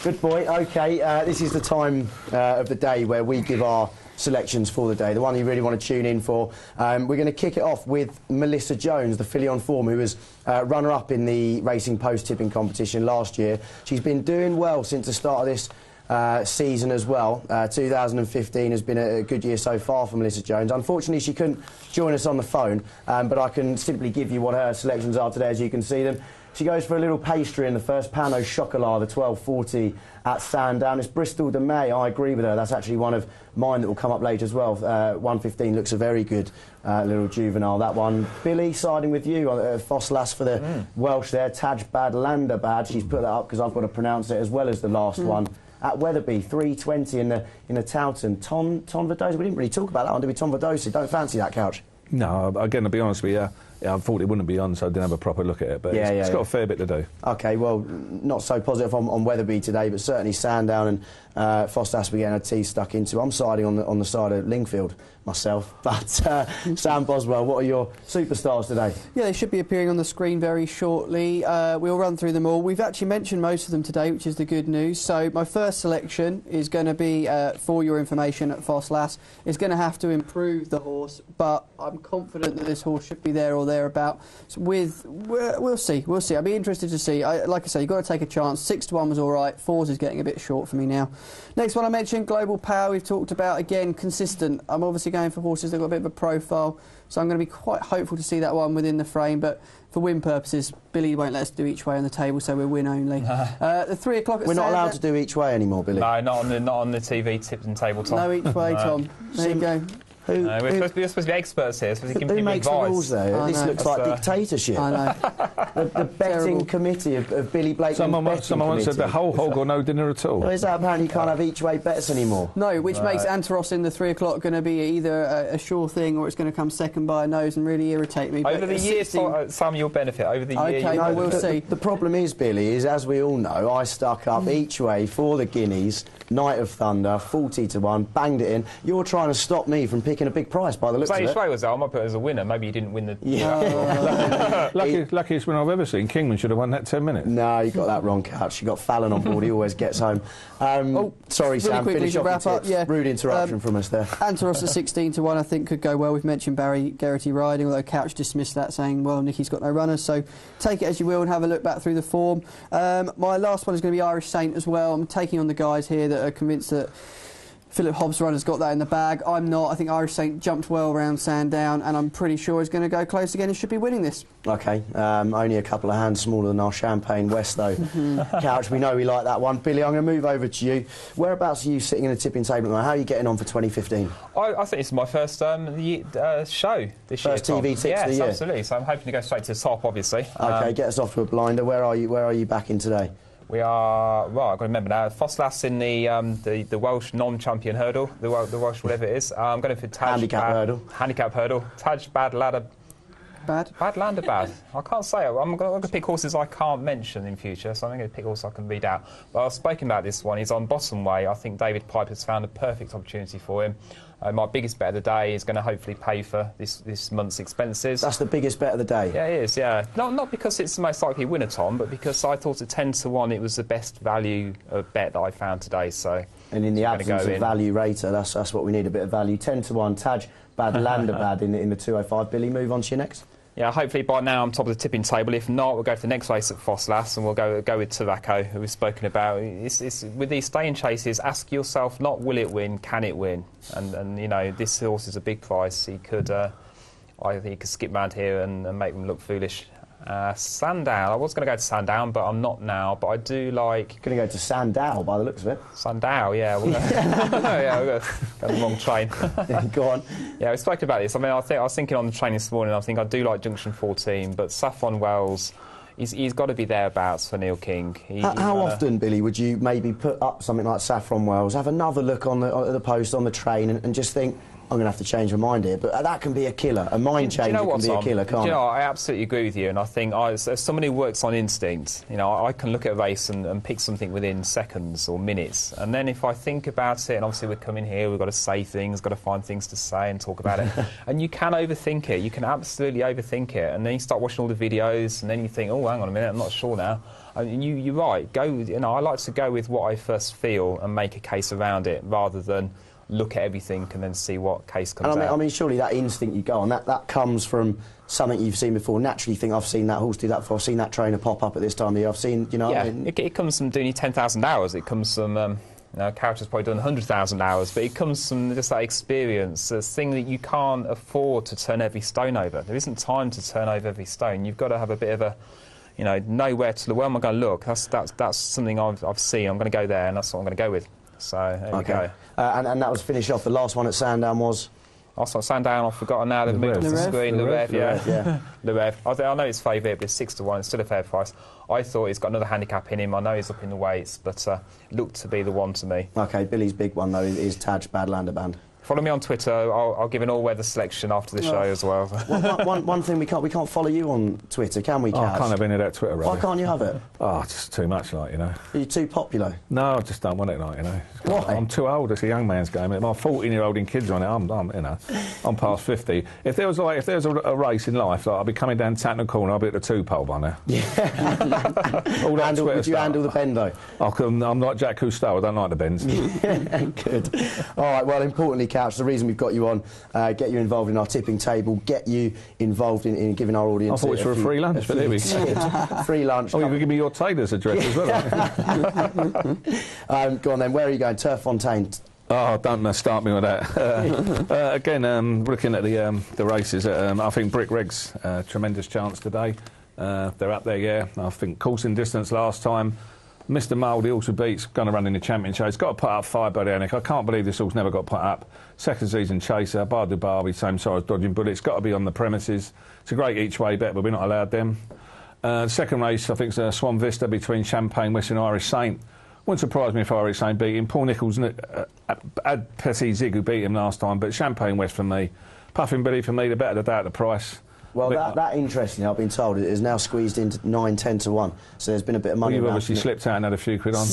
Good boy. OK, this is the time of the day where we give our selections for the day, the one you really want to tune in for. We're going to kick it off with Melissa Jones, the filly on form, who was runner-up in the Racing Post tipping competition last year. She's been doing well since the start of this season as well. 2015 has been a good year so far for Melissa Jones. Unfortunately, she couldn't join us on the phone, but I can simply give you what her selections are today as you can see them. She goes for a little pastry in the first Pano Chocolat, the 12.40 at Sandown. It's Bristol de May. I agree with her. That's actually one of mine that will come up later as well. 1.15 looks a very good little juvenile, that one. Billy, siding with you. Fosslas for the Welsh there. Taj Bad Lander Bad. She's put that up because I've got to pronounce it as well as the last one. At Wetherby, 3.20 in the Towton. Tom Verdosa. We didn't really talk about that one, did we? Tom Verdosa. Don't fancy that couch. No, again, to be honest with you, I thought it wouldn't be on, so I didn't have a proper look at it. But it's got a fair bit to do. OK, well, not so positive on Wetherby today, but certainly Sandown and Fosslas we're getting a T stuck into. I'm siding on the side of Lingfield myself. But Sam Boswell, what are your superstars today? Yeah, they should be appearing on the screen very shortly. We'll run through them all. We've actually mentioned most of them today, which is the good news. So my first selection is going to be, for your information, at Fosslas. It's going to have to improve the horse, but I'm confident that this horse should be there or thereabout. So we'll see. I'll be interested to see. Like I say, you've got to take a chance. 6-1 was all right. 4s is getting a bit short for me now. Next one I mentioned, Global Power. We've talked about, again, consistent. I'm obviously going for horses that have got a bit of a profile, so I'm going to be quite hopeful to see that one within the frame, but for win purposes, Billy won't let us do each way on the table, so we're win only. The 3 o'clock at We're not allowed to do each way anymore, Billy. No, not on the TV tips and table, Tom. No each way, Tom. There you go. We're supposed to be experts here, so we can give Who makes advice. the rules, though? This looks like dictatorship. I know. The betting committee of Billy Blake. Someone once said the whole hog or no dinner at all. Well, is that apparently you can't have each way bets anymore? No, which makes Antaros in the 3 o'clock going to be either a sure thing or it's going to come second by a nose and really irritate me. Over the years, Sam, you'll benefit. Over the year, OK, we'll see. The problem is, Billy, is as we all know, I stuck up each way for the Guineas, Night of Thunder, 40-1, banged it in. You're trying to stop me from picking a big price by the looks of it. Each way was that. I might put it as a winner. Maybe you didn't win the... Luckiest winner I've ever seen. Kingman should have won that 10 minutes. No, you got that wrong, Couch. You got Fallon on board. He always gets home. Sorry, Sam. Finish off the tips. Yeah. Rude interruption from us there. Antaros at 16-1, I think, could go well. We've mentioned Barry Geraghty riding, although Couch dismissed that, saying, well, Nicky's got no runners, so take it as you will and have a look back through the form. My last one is going to be Irish Saint as well. I'm taking on the guys here that are convinced that Philip Hobbs' runner's got that in the bag. I'm not. I think Irish Saint jumped well around Sandown, and I'm pretty sure he's going to go close again and should be winning this. OK, only a couple of hands smaller than our Champagne West, though. Couch, we know we like that one. Billy, I'm going to move over to you. Whereabouts are you sitting in a tipping table now? How are you getting on for 2015? I think it's my first show this year. First TV tips of the year? Yes, absolutely. So I'm hoping to go straight to the top, obviously. OK, get us off to a blinder. Where are you backing today? We are, well, I've got to remember now, Fosslas in the Welsh non-champion hurdle, the Welsh whatever it is. I'm going for Taj... Handicap hurdle. Taj Bad Lander... Bad Lander Bad. I can't say it. I'm going to pick horses I can't mention in future, so I'm going to pick horses I can read out. But I've spoken about this one. He's on Bottom Way. I think David Piper's found a perfect opportunity for him. My biggest bet of the day is going to hopefully pay for this month's expenses. That's the biggest bet of the day? Yeah, it is, yeah. Not because it's the most likely winner, Tom, but because I thought at 10-1 it was the best value bet that I found today, so... And in the absence of value rater, that's what we need, a bit of value. 10-1, Taj Bad Lander Bad in the 205. Billy, move on to your next. Yeah, hopefully by now I'm top of the tipping table. If not, we'll go for the next race at Fosslas and we'll go with Tobacco, who we've spoken about. It's with these staying chases, ask yourself not will it win, can it win? And you know, this horse is a big price. He could, I think he could skip round here and make them look foolish. Sandown. I was going to go to Sandown, but I'm not now. But I do like... Going to go to Sandow by the looks of it. Sandow, yeah. We'll go the wrong train. Go on. Yeah, we spoke about this. I mean, I was thinking on the train this morning, I think I do like Junction 14, but Saffron Wells, he's got to be thereabouts for Neil King. How often, Billy, would you maybe put up something like Saffron Wells, have another look on the post on the train and just think, I'm going to have to change my mind here. But that can be a killer. A mind change can be a killer, can't it? I absolutely agree with you, and I think as someone who works on instinct, I can look at a race and pick something within seconds or minutes, and then if I think about it, and obviously we're coming here, we've got to say things, got to find things to say and talk about it, and you can overthink it. You can absolutely overthink it, and then you start watching all the videos, and then you think, oh, hang on a minute, I'm not sure now. And you're right. I like to go with what I first feel and make a case around it, rather than look at everything and then see what case comes out. I mean, surely that instinct you go on, that comes from something you've seen before. Naturally, you think, I've seen that horse do that before, I've seen that trainer pop up at this time of year, I've seen, Yeah, I mean, it comes from doing your 10,000 hours. It comes from, character's probably done 100,000 hours, but it comes from just that experience, this thing that you can't afford to turn every stone over. There isn't time to turn over every stone. You've got to have a bit of a, know where to look. Where am I going to look? That's something I've seen. I'm going to go there, and that's what I'm going to go with. So, there we go. And that was finished off. The last one at Sandown was? Also, Sandown, I've forgotten now. They've moved off the screen. Le Rêve, yeah. Le Rêve. I know it's favourite, but it's 6-1. It's still a fair price. I thought he's got another handicap in him. I know he's up in the weights, but looked to be the one to me. OK, Billy's big one, though, is Taj Badlander Band. Follow me on Twitter. I'll give an all-weather selection after the show as well. One thing we can't follow you on Twitter, can we, Kaz? I can't have any of that Twitter, really. Why can't you have it? Oh, it's just too much, Are you too popular? No, I just don't want it, Why? I'm too old. It's a young man's game. My 14-year-old in kids on it. I'm past 50. If there was a race in life, I'd be coming down Tatton Corner. I'd be at the 2-pole by now. Yeah. Would you handle the bend though? I'm like Jack Cousteau. I don't like the bends. Good. All right. Well, importantly, Couch, the reason we've got you on, get you involved in our tipping table, get you involved in giving our audience. I thought it was for a free lunch, but there we go. Free lunch. Oh, you can give me your tailor's address as well. Go on then. Where are you going? Turf Fontaine. Oh, don't start me with that. Again, looking at the races, I think Brick Reg's tremendous chance today. They're up there, yeah. I think coursing distance last time. Mr. Mole, the horse who beats, going to run in the championship. He's got to put up 5 by the Annick. I can't believe this horse never got put up. Second season chaser, Bardu Barbie, same size, dodging bullets. Got to be on the premises. It's a great each way bet, but we're not allowed them. Second race, I think, is Swan Vista between Champagne West and Irish Saint. Wouldn't surprise me if Irish Saint beat him. Paul Nicholls had Petit Zig who beat him last time, but Champagne West for me. Puffin Billy for me, the better the doubt the price. Well, that interestingly, I've been told, it is now squeezed into 9-10 to 1. So there's been a bit of money. Well, you've obviously slipped out and had a few quid on.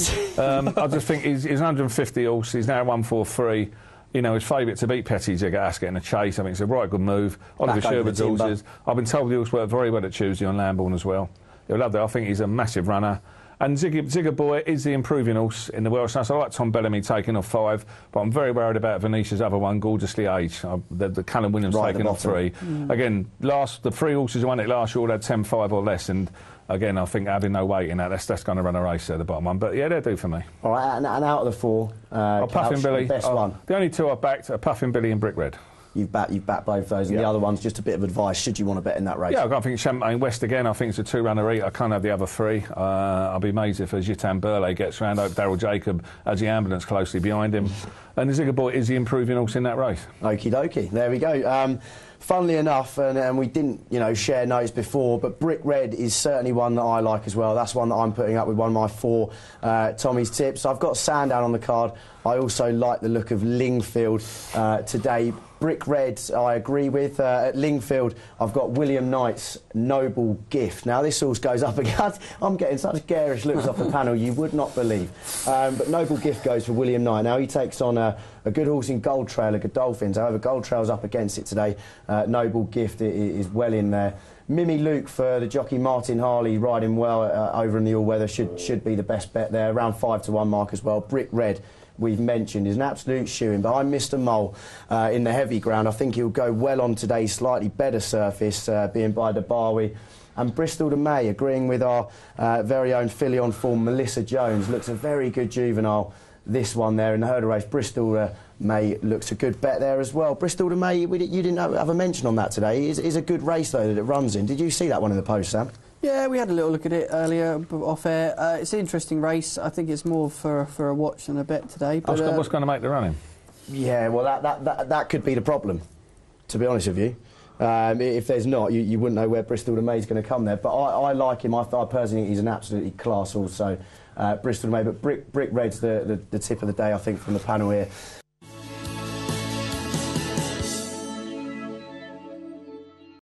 I just think he's 150 horse. He's now 143. His favourite to beat Petit Zig at Ascot in a chase. I think it's a right good move. Oliver Sherwood's horses. I've been told the horse worked very well at Tuesday on Lambourne as well. He'll love that. I think he's a massive runner. And Zigger Boy is the improving horse in the Welsh. So I like Tom Bellamy taking off 5, but I'm very worried about Venetia's other one, Gorgeously Aged. The Callum Williams taking off 3. Again, the 3 horses who won it last year all had 10-5 or less, and again, I think having no weight in that's going to run a race at the bottom one. But yeah, they'll do for me. All right, and out of the 4, Puffin Billy, best one. The only 2 I've backed are Puffin Billy and Brick Red. You've backed both those, and the other one's just a bit of advice should you want to bet in that race. Yeah, I think Champagne West again. I think it's a 2-runner eat. I can't have the other 3. I'll be amazed if Gitan Burley gets round. I hope Daryl Jacob has the ambulance closely behind him. And the Zigger Boy is the improving horse in that race. Okie dokie, there we go. Funnily enough, and we didn't, share notes before, but Brick Red is certainly one that I like as well. That's one that I'm putting up with one of my 4 Tommy's tips. I've got Sandown on the card. I also like the look of Lingfield today. Brick Red, I agree with. At Lingfield, I've got William Knight's Noble Gift. Now, this horse goes up against... I'm getting such garish looks off the panel you would not believe. But Noble Gift goes for William Knight. Now, he takes on a good horse in Gold Trail, a Godolphins. However, Gold Trail's up against it today. Noble Gift is well in there. Mimi Luke for the jockey Martin Harley, riding well over in the all-weather, should be the best bet there. Around 5 to 1 mark as well. Brick Red, we've mentioned, is an absolute shoe-in behind Mr. Mole in the heavy ground. I think he'll go well on today's slightly better surface, being by the Barwi. And Bristol to May, agreeing with our very own filly on form, Melissa Jones, looks a very good juvenile. This one there in the hurdle race, Bristol May looks a good bet there as well. Bristol to May, you didn't have a mention on that today. Is a good race though that it runs in. Did you see that one in the post, Sam? Yeah, we had a little look at it earlier off air. It's an interesting race. I think it's more for a watch than a bet today. But, what's going to make the running? Yeah, well, that could be the problem, to be honest with you. If there's not, you wouldn't know where Bristol to May is going to come there. But I like him. I personally think he's an absolutely class also. Bristol to May, but Brick Red's the tip of the day, I think, from the panel here.